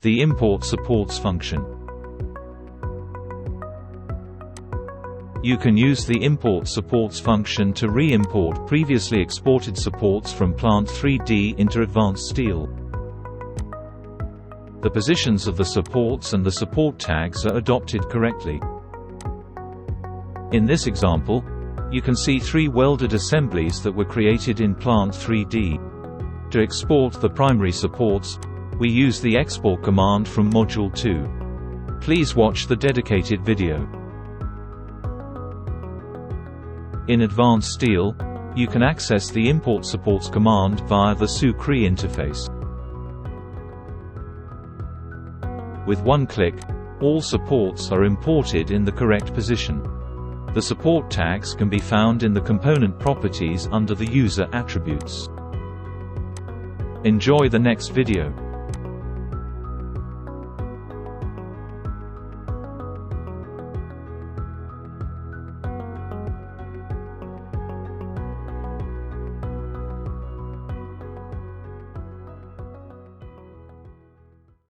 The Import Supports function. You can use the Import Supports function to re-import previously exported supports from Plant 3D into Advanced Steel. The positions of the supports and the support tags are adopted correctly. In this example, you can see 3 welded assemblies that were created in Plant 3D. To export the primary supports, we use the export command from Module 2. Please watch the dedicated video. In Advanced Steel, you can access the Import Supports command via the SuCri interface. With one click, all supports are imported in the correct position. The support tags can be found in the component properties under the user attributes. Enjoy the next video.